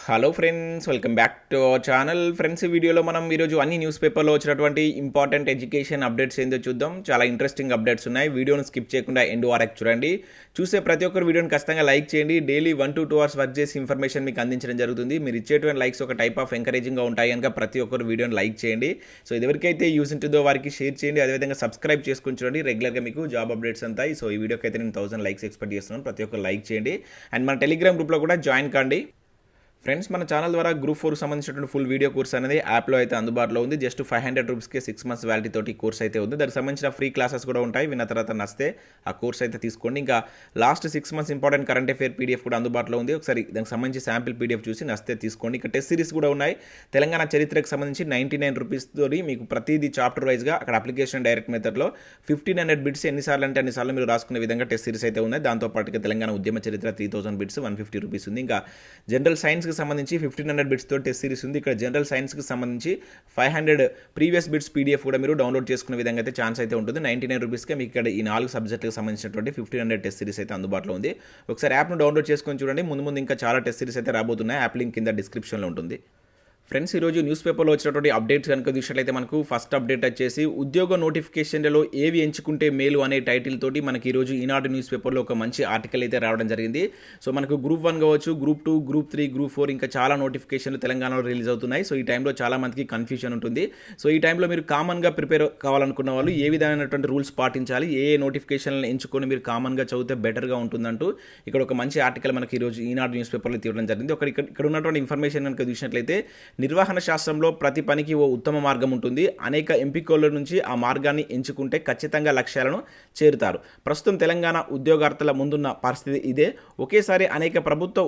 Hello friends, welcome back to our channel. Friends, ఈ వీడియోలో మనం ఈరోజు అన్ని న్యూస్ పేపర్లో వచ్చినటువంటి ఇంపార్టెంట్ ఎడ్యుకేషన్ అప్డేట్స్ ఏందో చూద్దాం. చాలా ఇంట్రెస్టింగ్ అప్డేట్స్ ఉన్నాయి. వీడియోను స్కిప్ చేయకుండా ఎండ్ వరకు చూడండి. చూసే ప్రతి ఒక్కరు వీడియోని ఖచ్చితంగా లైక్ చేయండి. డైలీ 1 to 2 hours వర్క్ చేసి ఇన్ఫర్మేషన్ మీకు అందించడం జరుగుతుంది. మీరు ఇచ్చేటువంటి లైక్స్ ఒక టైప్ ఆఫ్ ఎంకరేజింగ్గా ఉంటాయి కనుక ప్రతి ఒక్కరు వీడియోని లైక్ చేయండి. సో ఎవరికైతే యూజ్ ఉంటుందో వారికి షేర్ చేయండి. అదేవిధంగా సబ్స్క్రైబ్ చేసుకుని చూడండి. రెగ్యులర్గా మీకు జాబ్ అప్డేట్స్ అంతాయి. సో ఈ వీడియోకి అయితే నేను 1000 లైక్స్ ఎక్స్పెక్ట్ చేస్తున్నాను. ప్రతి ఒక్కరు లైక్ చేయండి. అండ్ మన టెలిగ్రామ్ గ్రూప్లో కూడా జాయిన్ కండి. ఫ్రెండ్స్, మన ఛానల్ ద్వారా గ్రూప్ 4 సంబంధించినటువంటి ఫుల్ వీడియో కోర్స్ అనేది యాప్లో అయితే అందుబాటులో ఉంది. జస్ట్ 500 రూపీస్కే 6 months వ్యాలిటీ తోటి కోర్స్ అయితే ఉంది. దానికి సంబంధించిన ఫ్రీ క్లాసెస్ కూడా ఉంటాయి. విన్న తర్వాత నచ్చితే ఆ కోర్స్ అయితే తీసుకోండి. ఇంకా last 6 months important current affair PDF కూడా అందుబాటులో ఉంది. ఒకసారి దానికి సంబంధించి శాంపిల్ పీడిఎఫ్ చూసి నచ్చితే తీసుకోండి. ఇంకా టెస్ట్ సిరీస్ కూడా ఉన్నాయి. తెలంగాణ చరిత్రకు సంబంధించి 99 రూపీస్ తోటి మీకు ప్రతిదీ చాప్టర్ వైజ్గా అక్కడ అప్లికేషన్ డైరెక్ట్ మెథడ్లో 1500 బిట్స్ ఎన్నిసార్లు అంటే అన్నిసార్లు మీరు రాసుకునే విధంగా టెస్ట్ సిరీస్ అయితే ఉన్నాయి. దాంతోపాటుగా తెలంగాణ ఉద్యమ చరిత్ర 3000 బిట్స్ 150 రూపీస్ ఉంది. ఇంకా జనరల్ సైన్స్కి సంబంధించి 1500 బిట్స్ తో టెస్ట్ సిరీస్ ఉంది. ఇక్కడ జనరల్ సైన్స్ కి సంబంధించి 500 ప్రీవియస్ బిట్స్ పీడిఎఫ్ కూడా మీరు డౌన్లోడ్ చేసుకునే విధంగా అయితే ఛాన్స్ అయితే ఉంటుంది. 99 రూపీస్కే మీకు ఇక్కడ ఈ 4 సబ్జెక్టులకు సంబంధించినటువంటి 1500 టెస్ట్ సిరీస్ అయితే అందుబాటులో ఉంది. ఒకసారి యాప్ను డౌన్లోడ్ చేసుకొని చూడండి. ముందు ఇంకా చాలా టెస్ట్ సిరీస్ అయితే రాబోతున్నాయి. యాప్ లింక్ కింద డిస్క్రిప్షన్లో ఉంటుంది. ఫ్రెండ్స్, ఈరోజు న్యూస్ పేపర్లో వచ్చినటువంటి అప్డేట్స్ కనుక చూసినట్లయితే మనకు ఫస్ట్ అప్డేట్ వచ్చేసి ఉద్యోగ నోటిఫికేషన్లలో ఏవి ఎంచుకుంటే మేలు అనే టైటిల్ తోటి మనకి ఈరోజు ఈనాడు న్యూస్ పేపర్లో ఒక మంచి ఆర్టికల్ అయితే రావడం జరిగింది. సో మనకు గ్రూప్ 1 కావచ్చు, గ్రూప్ 2, గ్రూప్ 3, గ్రూప్ 4 ఇంకా చాలా నోటిఫికేషన్లు తెలంగాణలో రిలీజ్ అవుతున్నాయి. సో ఈ టైంలో చాలా మందికి కన్ఫ్యూజన్ ఉంటుంది. సో ఈ టైంలో మీరు కామన్గా ప్రిపేర్ కావాలనుకున్న వాళ్ళు ఏ విధమైనటువంటి రూల్స్ పాటించాలి, ఏ నోటిఫికేషన్లను ఎంచుకొని మీరు కామన్గా చదివితే బెటర్గా ఉంటుందంటూ ఇక్కడ ఒక మంచి ఆర్టికల్ మనకి ఈరోజు ఈనాడు న్యూస్ పేపర్లో తీయడం జరిగింది. ఇక్కడ ఉన్నటువంటి ఇన్ఫర్మేషన్ కనుక చూసినట్లయితే నిర్వహణ శాస్త్రంలో ప్రతి పనికి ఓ ఉత్తమ మార్గం ఉంటుంది. అనేక ఎంపికల నుంచి ఆ మార్గాన్ని ఎంచుకుంటే ఖచ్చితంగా లక్ష్యాలను చేరుతారు. ప్రస్తుతం తెలంగాణ ఉద్యోగార్థుల ముందున్న పరిస్థితి ఇదే. ఒకేసారి అనేక ప్రభుత్వ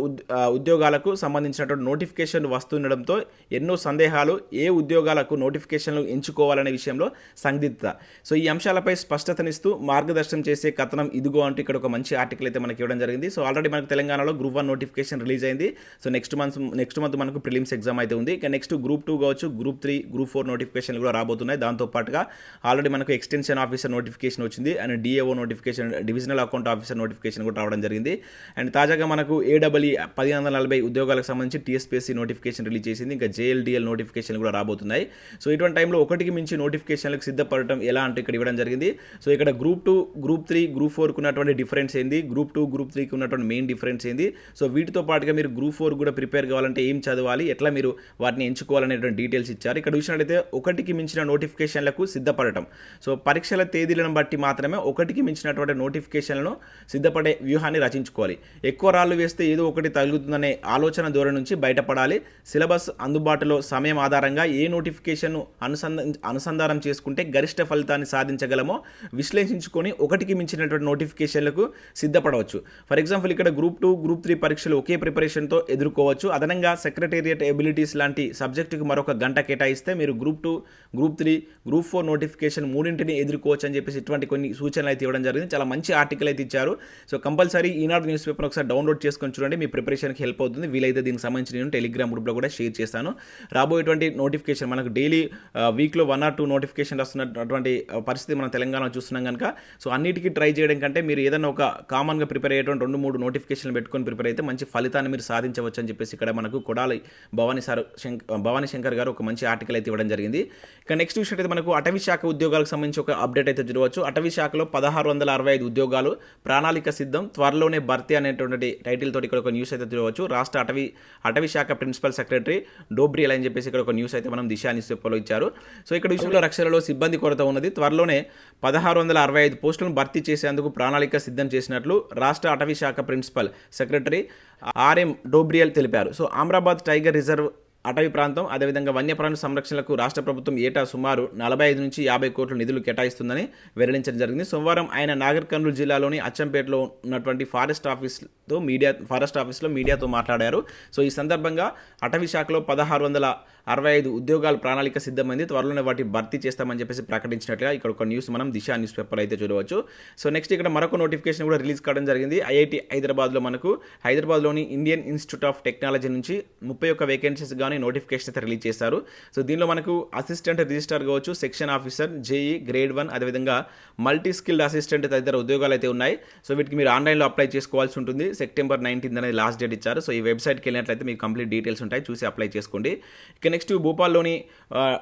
ఉద్యోగాలకు సంబంధించినటువంటి నోటిఫికేషన్లు వస్తుండడంతో ఎన్నో సందేహాలు. ఏ ఉద్యోగాలకు నోటిఫికేషన్లు ఎంచుకోవాలనే విషయంలో సందిగ్ధత. సో ఈ అంశాలపై స్పష్టతనిస్తూ మార్గదర్శనం చేసే కథనం ఇదిగో అంటూ ఇక్కడ ఒక మంచి ఆర్టికల్ అయితే మనకి ఇవ్వడం జరిగింది. సో ఆల్రెడీ మనకు తెలంగాణలో గ్రూప్ 1 నోటిఫికేషన్ రిలీజ్ అయింది. సో నెక్స్ట్ మంత్ మనకు ప్రిలిమ్స్ ఎగ్జామ్ అయితే ఉంది. ఇక నెక్స్ట్ గ్రూప్ 2 కావచ్చు, గ్రూప్ 3, గ్రూప్ 4 నోటిఫికేషన్లు కూడా రాబోతున్నాయి. దాంతోపాటుగా ఆల్రెడీ మనకు ఎక్స్టెన్షన్ ఆఫీసర్ నోటిఫికేషన్ వచ్చింది. And DAO notification, divisional account officer notification కూడా రావడం జరిగింది. అండ్ తాజాగా మనకు ఏడబ్ల్యూ 1040 ఉద్యోగాలకు సంబంధించి టీఎస్పీఎస్సీ నోటిఫికేషన్ రిలీజ్ చేసింది. ఇంకా జేఎల్డిఎల్ నోటిఫికేషన్ కూడా రాబోతున్నాయి. సో ఇటువంటి టైంలో ఒకటికి మించి నోటిఫికేషన్లకు సిద్ధపడటం ఎలా అంటే ఇక్కడ ఇవ్వడం జరిగింది. సో ఇక్కడ గ్రూప్ 2, గ్రూప్ 3, గ్రూప్ 4కు ఉన్నటువంటి డిఫరెన్స్ ఏంది, గ్రూప్ 2, గ్రూప్ 3కి ఉన్నటువంటి మెయిన్ డిఫరెన్స్ ఏంది, సో వీటితో పాటుగా మీరు గ్రూప్ 4 కూడా ప్రిపేర్ కావాలంటే ఏం చదవాలి, ఎట్లా మీరు వాటిని ఎంచుకోవాలనేటువంటి డీటెయిల్స్ ఇచ్చారు. ఇక్కడ చూసినట్లయితే ఒకటికి మించిన నోటిఫికేషన్లకు సిద్ధపడటం. సో పరీక్షల తేదీలను బట్టి మాత్రమే ఒకటికి మించినటువంటి నోటిఫికేషన్లను సిద్ధపడే వ్యూహాన్ని రచించుకోవాలి. ఎక్కువ రాళ్ళు వేస్తే ఏదో ఒకటి తగులుతుందనే ఆలోచన ధోరణి నుంచి బయటపడాలి. సిలబస్, అందుబాటులో సమయం ఆధారంగా ఏ నోటిఫికేషన్ను అనుసంధానం చేసుకుంటే గరిష్ట ఫలితాన్ని సాధించగలమో విశ్లేషించుకొని ఒకటికి మించినటువంటి నోటిఫికేషన్లకు సిద్ధపడవచ్చు. ఫర్ ఎగ్జాంపుల్ ఇక్కడ గ్రూప్ 2, గ్రూప్ 3 పరీక్షలు ఒకే ప్రిపరేషన్తో ఎదుర్కోవచ్చు. అదనంగా సెక్రటేరియట్ ఎబిలిటీస్ లాంటి సబ్జెక్టుకు మరొక గంట కేటాయిస్తే మీరు గ్రూప్ 2, గ్రూప్ 3, గ్రూప్ 4 నోటిఫికేషన్ మూడింటిని ఎదుర్కోవచ్చు అని చెప్పేసి ఇటువంటి కొన్ని సూచనలు అయితే ఇవ్వడం జరిగింది. చాలా మంచి ఆర్టికల్ అయితే ఇచ్చారు. సో కంపల్సరీ ఈనాడు న్యూస్ పేపర్ ఒకసారి డౌన్లోడ్ చేసుకొని చూడండి. మీ ప్రిపరేషన్కి హెల్ప్ అవుతుంది. వీలైతే దీనికి సంబంధించి నేను టెలిగ్రామ్ గ్రూప్లో కూడా షేర్ చేస్తాను. రాబోయేటువంటి నోటిఫికేషన్ మనకు డైలీ వీక్లో 1 or 2 నోటిఫికేషన్ వస్తున్నటువంటి పరిస్థితి మనం తెలంగాణలో చూస్తున్నాం కనుక సో అన్నిటికీ ట్రై చేయడం కంటే మీరు ఏదైనా ఒక కామన్గా ప్రిపేర్ అయ్యేటువంటి 2-3 నోటిఫికేషన్లు పెట్టుకొని ప్రిపేర్ అయితే మంచి ఫలితాన్ని మీరు సాధించవచ్చు అని చెప్పేసి ఇక్కడ మనకు కొడాలి భవానీ శంకర్ గారు ఒక మంచి ఆర్టికల్ అయితే ఇవ్వడం జరిగింది. ఇక నెక్స్ట్ విషయం అయితే మనకు అటవీ శాఖ ఉద్యోగాలకు సంబంధించి ఒక అప్డేట్ అయితే చూడవచ్చు. అటవీ శాఖలో 1665 ఉద్యోగాలు ప్రణాళిక సిద్ధం, త్వరలోనే భర్తీ అనేటువంటి టైటిల్ తోటి ఇక్కడ ఒక న్యూస్ అయితే చూడవచ్చు. రాష్ట్ర అటవీ శాఖ ప్రిన్సిపల్ సెక్రటరీ డోబ్రియల్ అని చెప్పేసి ఇక్కడ ఒక న్యూస్ అయితే మనం దిశా న్యూస్ పేపర్లో ఇచ్చారు. సో ఇక్కడ విషయంలో రక్షణలో సిబ్బంది కొరత ఉన్నది. త్వరలోనే 1665 పోస్టులను భర్తీ చేసేందుకు ప్రణాళిక సిద్ధం చేసినట్లు రాష్ట్ర అటవీ శాఖ ప్రిన్సిపల్ సెక్రటరీ ఆర్ఎం డోబ్రియల్ తెలిపారు. సో అమరాబాద్ టైగర్ రిజర్వ్ అటవీ ప్రాంతం, అదేవిధంగా వన్యప్రాణుల సంరక్షణలకు రాష్ట్ర ప్రభుత్వం ఏటా సుమారు 45 నుంచి 50 కోట్ల నిధులు కేటాయిస్తుందని వెల్లడించడం జరిగింది. సోమవారం ఆయన నాగర్ కర్నూలు జిల్లాలోని అచ్చంపేటలో ఉన్నటువంటి ఫారెస్ట్ ఆఫీస్లో మీడియాతో మాట్లాడారు. సో ఈ సందర్భంగా అటవీ శాఖలో 1665 ఉద్యోగాలు ప్రణాళిక సిద్ధమైంది, త్వరలోనే వాటి భర్తీ చేస్తామని చెప్పేసి ప్రకటించినట్లుగా ఇక్కడ ఒక న్యూస్ మనం దిశా న్యూస్ పేపర్ అయితే చూడవచ్చు. సో నెక్స్ట్ ఇక్కడ మరొక నోటిఫికేషన్ కూడా రిలీజ్ కావడం జరిగింది. ఐఐటి హైదరాబాద్లో మనకు హైదరాబాద్లోని ఇండియన్ ఇన్స్టిట్యూట్ ఆఫ్ టెక్నాలజీ నుంచి 31 వేకెన్సీస్ గాను త్వరలోనే నోటిఫికేషన్ అయితే రిలీజ్ చేస్తారు. సో దీనిలో మనకు అసిస్టెంట్ రిజిస్ట్రార్ కావచ్చు, సెక్షన్ ఆఫీసర్, జేఈ గ్రేడ్ 1, అదేవిధంగా మల్టీ స్కిల్డ్ అసిస్టెంట్ తదితర ఉద్యోగాలు అయితే ఉన్నాయి. సో వీటికి మీరు ఆన్లైన్లో అప్లై చేసుకోవాల్సి ఉంటుంది. సెప్టెంబర్ 19 అనేది లాస్ట్ డేట్ ఇచ్చారు. సో ఈ వెబ్సైట్కి వెళ్ళినట్లయితే మీకు కంప్లీట్ డీటెయిల్స్ ఉంటాయి, చూసి అప్లై చేసుకోండి. ఇక నెక్స్ట్ భూపాల్లోని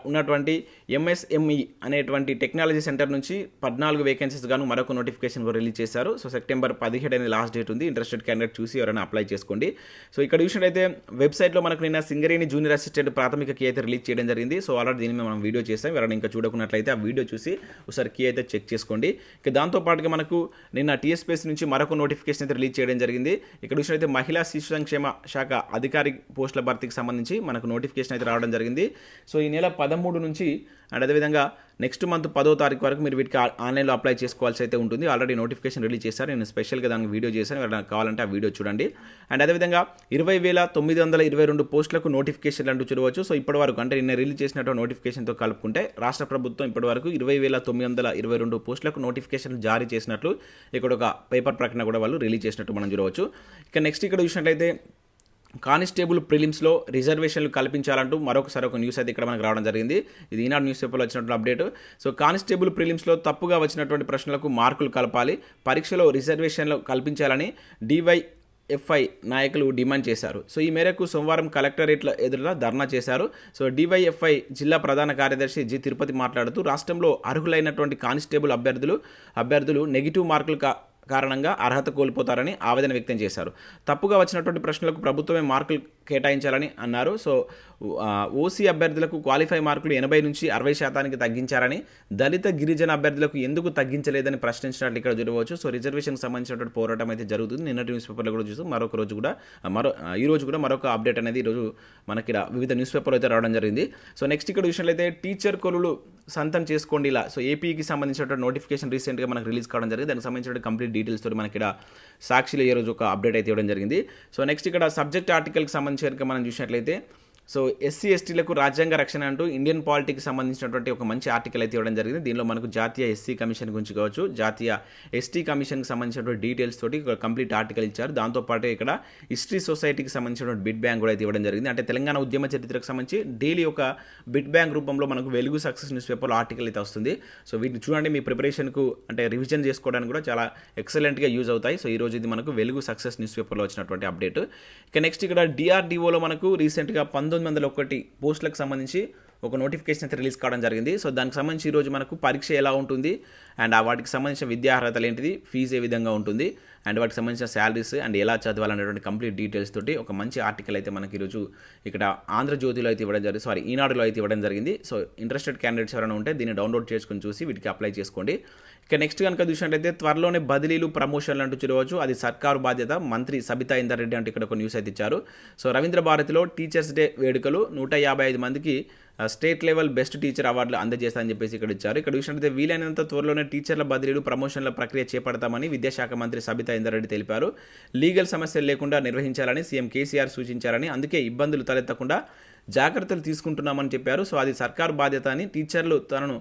ఉన్నటువంటి ఎంఎస్ఎంఈ అనేటువంటి టెక్నాలజీ సెంటర్ నుంచి 14 వేకెన్సీస్ గాను మరొక నోటిఫికేషన్ రిలీజ్ చేశారు. సో సెప్టెంబర్ 17 అనేది లాస్ట్ డేట్ ఉంది. ఇంట్రెస్టెడ్ క్యాండిడేట్ చూసి ఎవరైనా అప్లై చేసుకోండి. సో ఇక్కడ చూసినట్టయితే వెబ్సైట్లో మనకు నిన్న సింగరేణి జూనియర్ అసిస్టెంట్ ప్రాథమిక కీ అయితే రిలీజ్ చేయడం జరిగింది. సో ఆల్రెడీ దీని మీద మనం వీడియో చేస్తాం. ఎవరైనా ఇంకా చూడకున్నట్లయితే ఆ వీడియో చూసి ఒకసారి కీ అయితే చెక్ చేసుకోండి. ఇక దాంతోపాటుగా మనకు నిన్న టీఎస్పీఎస్ నుంచి మరొక నోటిఫికేషన్ అయితే రిలీజ్ చేయడం జరిగింది. ఇక్కడ చూసినట్టయితే మహిళా శిశు సంక్షేమ శాఖ అధికారి పోస్టుల భర్తీకి సంబంధించి మనకు నోటిఫికేషన్ అయితే రావడం జరిగింది. సో ఈ నెల 13 నుంచి అండ్ అదేవిధంగా నెక్స్ట్ మంత్ 10వ తారీఖు వరకు మీరు వీటికి ఆన్లైన్లో అప్లై చేసుకోవాల్సి అయితే ఉంటుంది. ఆల్రెడీ నోటిఫికేషన్ రిలీజ్ చేశారు. నేను స్పెషల్గా దానికి వీడియో చేశాను. ఎవరైనా కావాలంటే ఆ వీడియో చూడండి. అండ్ అదేవిధంగా 20,922 పోస్టులకు నోటిఫికేషన్లు అంటూ చూడవచ్చు. సో ఇప్పటి వరకు అంటే నిన్న రిలీజ్ చేసినటువంటి నోటిఫికేషన్తో కలుపుకుంటే రాష్ట్ర ప్రభుత్వం ఇప్పటి వరకు 20,922 పోస్టులకు నోటిఫికేషన్లు జారీ చేసినట్లు ఇక్కడ ఒక పేపర్ ప్రకటన కూడా వాళ్ళు రిలీజ్ చేసినట్టు మనం చూడవచ్చు. ఇక నెక్స్ట్ ఇక్కడ చూసినట్లయితే కానిస్టేబుల్ ప్రిలిమ్స్లో రిజర్వేషన్లు కల్పించాలంటూ మరొకసారి ఒక న్యూస్ అయితే ఇక్కడ మనకు రావడం జరిగింది. ఇది ఈనాడు న్యూస్ పేపర్లో వచ్చినటువంటి అప్డేట్. సో కానిస్టేబుల్ ప్రిలిమ్స్లో తప్పుగా వచ్చినటువంటి ప్రశ్నలకు మార్కులు కలపాలి, పరీక్షలో రిజర్వేషన్లు కల్పించాలని డివైఎఫ్ఐ నాయకులు డిమాండ్ చేశారు. సో ఈ మేరకు సోమవారం కలెక్టరేట్ల ఎదురుగా ధర్నా చేశారు. సో డివైఎఫ్ఐ జిల్లా ప్రధాన కార్యదర్శి జి తిరుపతి మాట్లాడుతూ రాష్ట్రంలో అర్హులైనటువంటి కానిస్టేబుల్ అభ్యర్థులు నెగిటివ్ మార్కులు కారణంగా అర్హత కోల్పోతారని ఆవేదన వ్యక్తం చేశారు. తప్పుగా వచ్చినటువంటి ప్రశ్నలకు ప్రభుత్వమే మార్కులు కేటాయించాలని అన్నారు. సో ఓసీ అభ్యర్థులకు క్వాలిఫై మార్కులు 80 నుంచి 60% తగ్గించారని, దళిత గిరిజన అభ్యర్థులకు ఎందుకు తగ్గించలేదని ప్రశ్నించినట్లు ఇక్కడ చూడవచ్చు. సో రిజర్వేషన్కి సంబంధించినటువంటి పోరాటం అయితే జరుగుతుంది. నిన్నటి న్యూస్ పేపర్లో కూడా చూస్తూ ఈ రోజు కూడా మరొక అప్డేట్ అనేది ఈరోజు మనకి వివిధ న్యూస్ పేపర్లు అయితే రావడం జరిగింది. సో నెక్స్ట్ ఇక్కడ చూసినట్లయితే టీచర్ కొలువులు సొంతం చేసుకోండి ఇలా. సో ఏపీకి సంబంధించినటువంటి నోటిఫికేషన్ రీసెంట్గా మనకు రిలీజ్ కావడం జరిగింది. దానికి సంబంధించిన కంప్లీట్ డీటెయిల్స్ తోటి మనకి ఇక్కడ సాక్షిలో ఈ రోజు ఒక అప్డేట్ అయితే ఇవ్వడం జరిగింది. సో నెక్స్ట్ ఇక్కడ సబ్జెక్ట్ ఆర్టికల్కి సంబంధించి మనం చూసినట్లయితే సో ఎస్సీ ఎస్టీలకు రాజ్యాంగ రక్షణ అంటూ ఇండియన్ పాలిటీకి సంబంధించినటువంటి ఒక మంచి ఆర్టికల్ అయితే ఇవ్వడం జరిగింది. దీనిలో మనకు జాతీయ ఎస్సీ కమిషన్ గురించి కావచ్చు, జాతీయ ఎస్టీ కమిషన్కి సంబంధించినటువంటి డీటెయిల్స్ తోటి కంప్లీట్ ఆర్టికల్ ఇచ్చారు. దాంతోపాటు ఇక్కడ హిస్టరీ సొసైటీకి సంబంధించినటువంటి బిడ్ బ్యాంక్ కూడా అయితే ఇవ్వడం జరిగింది. అంటే తెలంగాణ ఉద్యమ చరిత్రకు సంబంధించి డైలీ ఒక బిడ్ బ్యాంక్ రూపంలో మనకు వెలుగు సక్సెస్ న్యూస్ పేపర్లో ఆర్టికల్ అయితే వస్తుంది. సో వీటిని చూడండి, మీ ప్రిపరేషన్కు అంటే రివిజన్ చేసుకోవడానికి కూడా చాలా ఎక్సలెంట్గా యూజ్ అవుతాయి. సో ఈరోజు ఇది మనకు వెలుగు సక్సెస్ న్యూస్ పేపర్లో వచ్చినటువంటి అప్డేట్. ఇక నెక్స్ట్ ఇక్కడ డిఆర్డిఓలో మనకు రీసెంట్గా 1901 పోస్టులకు సంబంధించి ఒక నోటిఫికేషన్ అయితే రిలీజ్ కావడం జరిగింది. సో దానికి సంబంధించి ఈరోజు మనకు పరీక్ష ఎలా ఉంటుంది అండ్ వాటికి సంబంధించిన విద్యా అర్హతలు ఏంటిది, ఫీజు ఏ విధంగా ఉంటుంది అండ్ వాటికి సంబంధించిన శాలరీస్ అండ్ ఎలా చదవాలనేటువంటి కంప్లీట్ డీటెయిల్స్ తోటి ఒక మంచి ఆర్టికల్ అయితే మనకి ఈరోజు ఇక్కడ ఆంధ్రజ్యోతిలో అయితే ఇవ్వడం జరిగింది, ఈనాడులో అయితే ఇవ్వడం జరిగింది. సో ఇంట్రెస్టెడ్ క్యాండిడేట్స్ ఎవరైనా ఉంటే దీన్ని డౌన్లోడ్ చేసుకుని చూసి వీటికి అప్లై చేసుకోండి. ఇక నెక్స్ట్ కనుక చూసినట్లయితే త్వరలోనే బదిలీలు ప్రమోషన్లు అంటూ చూడవచ్చు. అది సర్కారు బాధ్యత, మంత్రి సబితా ఇందర్ రెడ్డి అంటే ఇక్కడ ఒక న్యూస్ అయితే ఇచ్చారు. సో రవీంద్ర భారతిలో టీచర్స్ డే వేడుకలు 155 మందికి స్టేట్ లెవెల్ బెస్ట్ టీచర్ అవార్డులు అందజేస్తారని చెప్పేసి ఇక్కడ ఇచ్చారు. ఇక్కడ చూసినట్లయితే వీలైనంత త్వరలోనే టీచర్ల బదిలీలు ప్రమోషన్ల ప్రక్రియ చేపడతామని విద్యాశాఖ మంత్రి సబితా ఇందర్ రెడ్డి తెలిపారు. లీగల్ సమస్యలు లేకుండా నిర్వహించాలని సీఎం కేసీఆర్ సూచించారని, అందుకే ఇబ్బందులు తలెత్తకుండా జాగ్రత్తలు తీసుకుంటున్నామని చెప్పారు. సో అది సర్కారు బాధ్యత అని, టీచర్లు తనను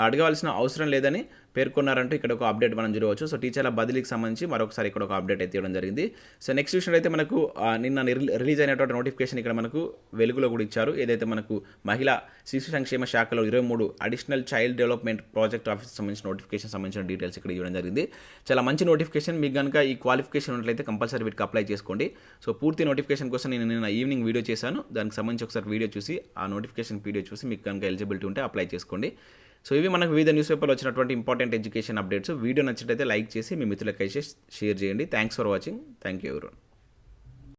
అడగవలసిన అవసరం లేదని పేర్కొన్నారంటూ ఇక్కడ ఒక అప్డేట్ మనం చూడవచ్చు. సో టీచర్ల బదిలీకి సంబంధించి మరొకసారి ఇక్కడ ఒక అప్డేట్ అయితే ఇవ్వడం జరిగింది. సో నెక్స్ట్ విషయం అయితే మనకు నిన్న రిలీజ్ అయినటువంటి నోటిఫికేషన్ ఇక్కడ మనకు వెలుగులో కూడా ఇచ్చారు. ఏదైతే మనకు మహిళా శిశు సంక్షేమ శాఖలో 23 additional child development project office సంబంధించిన నోటిఫికేషన్ సంబంధించిన డీటెయిల్స్ ఇక్కడ ఇవ్వడం జరిగింది. చాలా మంచి నోటిఫికేషన్. మీకు కనుక ఈ క్వాలిఫికేషన్ ఉన్నట్లయితే కంపల్సరీ వీటికి అప్లై చేసుకోండి. సో పూర్తి నోటిఫికేషన్ కోసం నేను నిన్న ఈవినింగ్ వీడియో చేశాను. దానికి సంబంధించి ఒకసారి వీడియో చూసి ఆ నోటిఫికేషన్ వీడియో చూసి మీకు కనుక ఎలిజిబిలిటీ ఉంటే అప్లై చేసుకోండి. సో ఇవి మనకు వివిధ న్యూస్ పేపర్లో వచ్చినటువంటి ఇంపార్టెంట్ ఎడ్యుకేషన్ అప్డేట్స్. వీడియో నచ్చినట్లయితే లైక్ చేసి మీ మిత్రులకైతే షేర్ చేయండి. Thanks for watching. Thank you everyone.